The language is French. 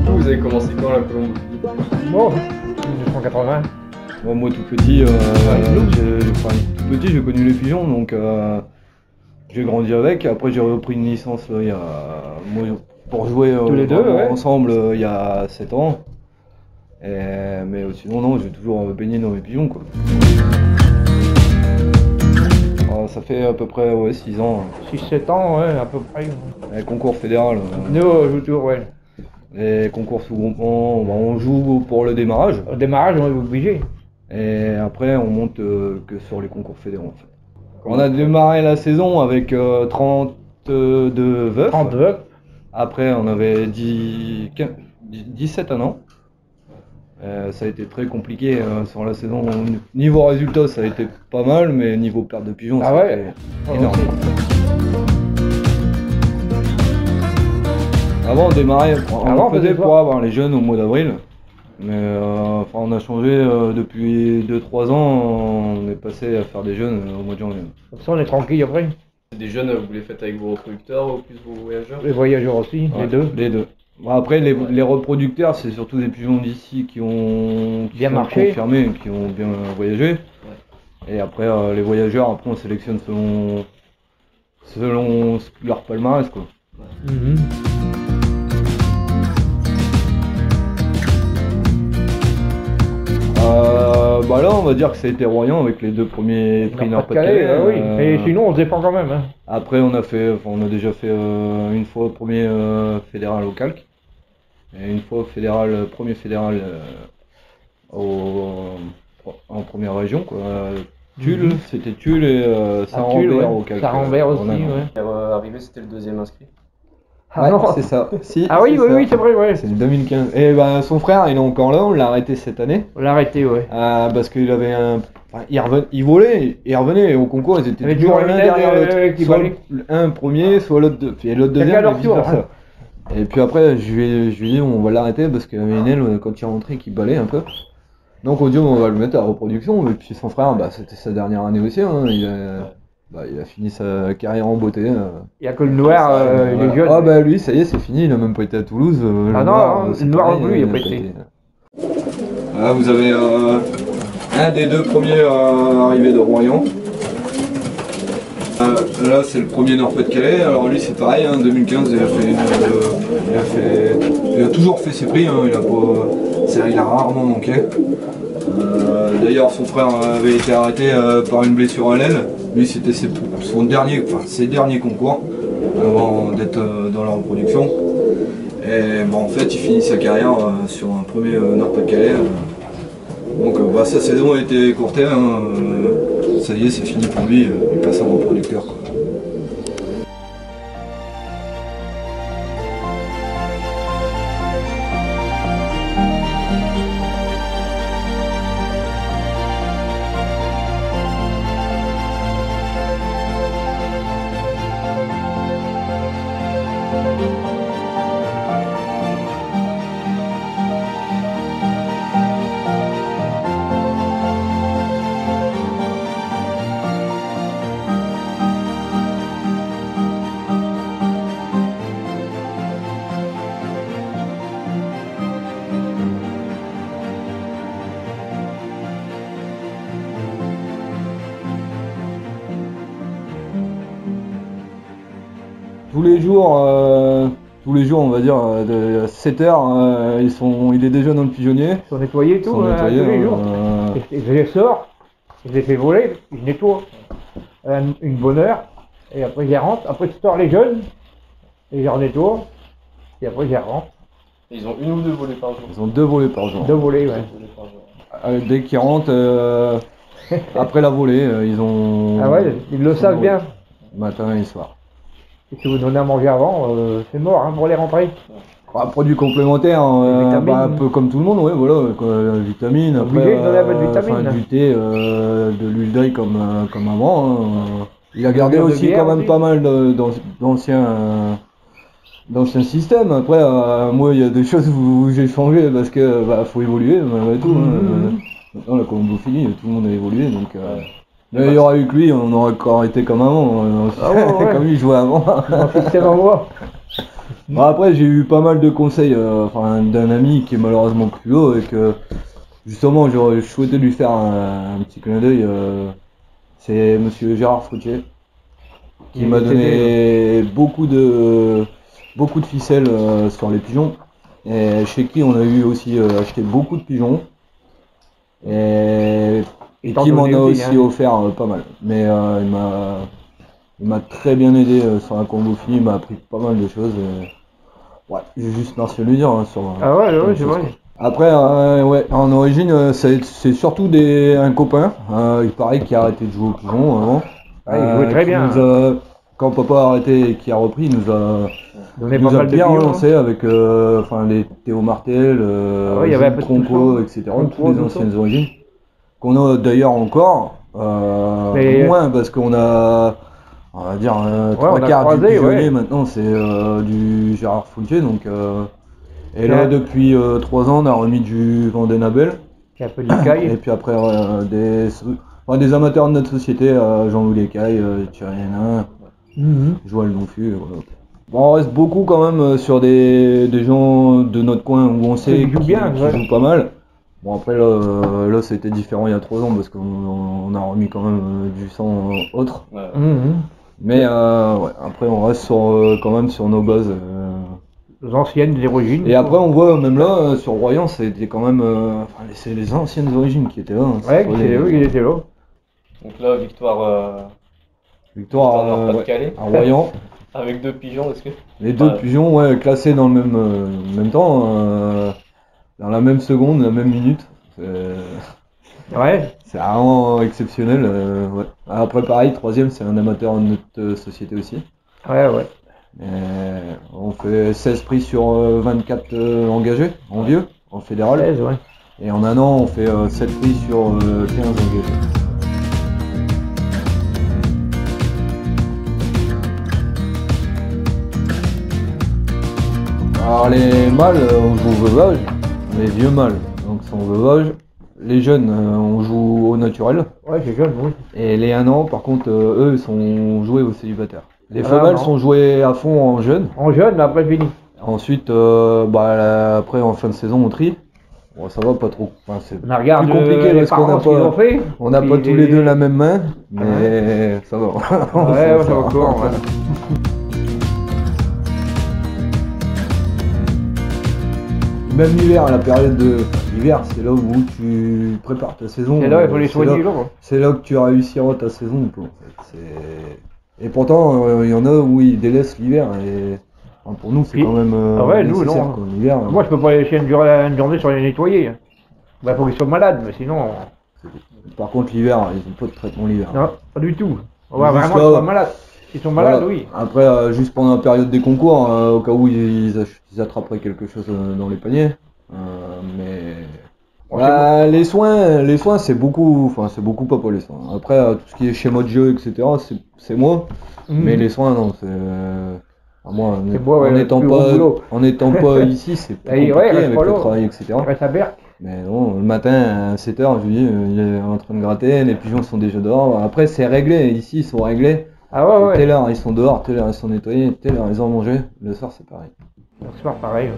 Vous avez commencé quand la colombe? Bon, 1980. Bon, moi tout petit, j'ai connu les pigeons, donc j'ai grandi avec. Après j'ai repris une licence là, pour jouer Tous les deux, ouais. ensemble il y a 7 ans. Mais sinon non, j'ai toujours baigné dans les pigeons quoi. Ça fait à peu près 6 ans. 6-7 ans, ouais, à peu près. Les concours fédéral. Nous, on joue toujours, ouais. Les concours sous groupement, on joue pour le démarrage. Au démarrage, on est obligé. Et après, on monte que sur les concours fédéraux en fait. On a démarré la saison avec 32 veufs. 32. Après, on avait 17 ans. Ça a été très compliqué sur la saison. Niveau résultat, ça a été pas mal, mais niveau perte de pigeons, Ah ouais, énorme. Avant, on démarrait, on faisait pour avoir les jeunes au mois d'avril. Mais on a changé depuis 2-3 ans, on est passé à faire des jeunes au mois de janvier. Comme ça, on est tranquille après. Des jeunes, vous les faites avec vos reproducteurs ou plus vos voyageurs? Les voyageurs aussi, Ouais, les deux. Les deux. Bon, après, les reproducteurs, c'est surtout des pigeons d'ici qui Bien marché, confirmé, qui ont bien voyagé. Ouais. Et après, les voyageurs, après, on sélectionne selon leur palmarès, quoi. Mm-hmm. Bah là, on va dire que ça a été royant avec les 2 premiers prix Nord-Pas-de-Calais. Oui. Et sinon, on se défend quand même. Hein. Après, on a déjà fait une fois premier fédéral au Calque et une fois premier fédéral en première région, quoi. Tulle, c'était Tulle et Saint-Rambert au Calque. Saint-Rambert aussi, ouais. Arrivé, c'était le 2e inscrit. Ah ouais, c'est ça. Si, ah oui, c'est vrai, ouais. C'est 2015. Et ben son frère, il est encore là, on l'a arrêté cette année. On l'a arrêté, ouais. Parce qu'il avait il volait, il revenait au concours, ils étaient toujours l'un derrière l'autre. Soit un premier, soit l'autre deuxième, et vice versa. Et puis après, je lui ai dit, on va l'arrêter parce qu'il y avait une aile quand il est rentré qui balait un peu. Donc on dit, on va le mettre à la reproduction. Et puis son frère, c'était sa dernière année aussi. Hein. Il a fini sa carrière en beauté. Il n'y a que le noir, il est jeune. Ah bah lui, ça y est, c'est fini, il a même pas été à Toulouse. Le noir non plus, il n'a pas été. Là, vous avez un des 2 premiers arrivés de Royan. Là, c'est le premier Nord-Pas-de-Calais. Alors lui, c'est pareil, en 2015, il a toujours fait ses prix. Hein. Il a rarement manqué. D'ailleurs, son frère avait été arrêté par une blessure à l'aile. Lui, c'était ses derniers concours avant d'être dans la reproduction. Et en fait, il finit sa carrière sur un premier Nord-Pas-de-Calais. Donc sa saison a été écourtée. Hein. Ça y est, c'est fini pour lui. Il passe en reproducteur. Tous les jours, on va dire, de 7h, il est déjà dans le pigeonnier. Ils sont nettoyés et tout, tous les jours. Et je les sors, je les fais voler, je nettoie une bonne heure, et après je les rentre. Après je sors les jeunes, et je les nettoie, et après je les rentre. Et ils ont 1 ou 2 volets par jour? Ils ont 2 volets par jour. 2 volets, ouais. Dès qu'ils rentrent, après la volée, ils ont... Ah ouais, ils le savent bien. Matin et soir. Et si vous donnez à manger avant, c'est mort pour les rentrer. Produits complémentaires, un peu comme tout le monde, ouais, voilà, vitamines, après, du thé, de l'huile d'ail comme avant. Hein. Il a gardé aussi quand même pas mal d'anciens systèmes. Après, moi, il y a des choses où j'ai changé parce que faut évoluer, malgré tout. Maintenant, la colombophilie, tout le monde a évolué, donc D'ailleurs avec lui, on aurait encore été comme avant, Ah ouais. comme lui jouait avant. On système en bois. Bon, après j'ai eu pas mal de conseils d'un ami qui est malheureusement plus haut et que justement je souhaitais lui faire un petit clin d'œil. C'est monsieur Gérard Fruitier qui m'a donné beaucoup de ficelles sur les pigeons et chez qui on a eu aussi acheté beaucoup de pigeons et qui m'en a aussi offert pas mal. Mais il m'a très bien aidé sur la combophilie, il m'a appris pas mal de choses. Ouais, j'ai juste merci à lui dire sur. Ah ouais, c'est vrai. Après, ouais, en origine, c'est surtout un copain, il paraît qu'il a arrêté de jouer au pigeon avant. Il jouait très bien. Quand papa a arrêté et qu'il a repris, il nous a bien relancé avec les Théo Martel, Tronco, etc. Toutes les anciennes origines. Qu'on a d'ailleurs encore, moins parce qu'on a, on va dire, 3/4 du pigeonnier maintenant, c'est du Gérard Fruitier. Donc, et là, depuis 3 ans, on a remis du Vendée-Nabel. Et un peu d'Icaille. Et puis après, des amateurs de notre société, Jean-Louis Lecaille, Thierry Hénin, Joël Donfu. Voilà. Bon, on reste beaucoup quand même sur des gens de notre coin où on sait qu'ils jouent pas mal. Bon, après là c'était différent il y a 3 ans parce qu'on a remis quand même du sang autre. Ouais. Mais ouais, après on reste quand même sur nos bases. Les anciennes, les origines. Et après on voit même là sur Royan c'était quand même c'est les anciennes origines qui étaient là. Ouais, qui étaient là. Donc là victoire Pas-de-Calais. À Royan. Avec 2 pigeons, est-ce que les 2 pigeons, ouais, classés dans le même temps, dans la même seconde, la même minute. Ouais. C'est vraiment exceptionnel. Ouais. Après pareil, 3e, c'est un amateur de notre société aussi. Ouais. On fait 16 prix sur 24 engagés en vieux, en fédéral. 16, ouais. Et en un an, on fait 7 prix sur 15 engagés. Alors les mâles, on joue au veuvage, les vieux mâles, donc c'est au veuvage. Les jeunes, on joue au naturel. Ouais, c'est jeune, oui. Et les 1 an, par contre, eux, sont joués au célibataire. Les femelles sont jouées à fond en jeune. En jeune, mais après fini. Ensuite, après en fin de saison, on trie. Bon, ça va pas trop. Enfin, c'est on regarde plus compliqué parce qu'on n'a pas tous les deux la même main, mais ça va. Ouais, ça va encore. Ouais. Même l'hiver, à la période de l'hiver, c'est là où tu prépares ta saison. C'est là, il faut les soigner. C'est là que tu réussiras ta saison. En fait. Et pourtant, il y en a où ils délaissent l'hiver. Et pour nous, c'est quand même nécessaire. Nous, non. Moi, je peux pas les chiens durer une journée sur les nettoyer. Il faut qu'ils soient malades, mais sinon. Par contre, l'hiver, ils n'ont pas de traitement l'hiver. Non, pas du tout. On va vraiment qu'ils soient malades. Ils sont malades, oui. Après, juste pendant la période des concours, au cas où ils attraperaient quelque chose dans les paniers. Les soins, c'est beaucoup papa les soins. Après, tout ce qui est schéma de jeu, etc., c'est moi. Mais les soins, non, moi, en étant pas ici, c'est plus compliqué avec le travail, etc. Mais non, le matin à 7h, je lui dis, il est en train de gratter, les pigeons sont déjà dehors. Après, c'est réglé, ici, ils sont réglés. Ah ouais. Telle heure, ils sont dehors, telle heure, ils sont nettoyés, telle heure, ils ont mangé. Le soir, c'est pareil. Le soir, pareil.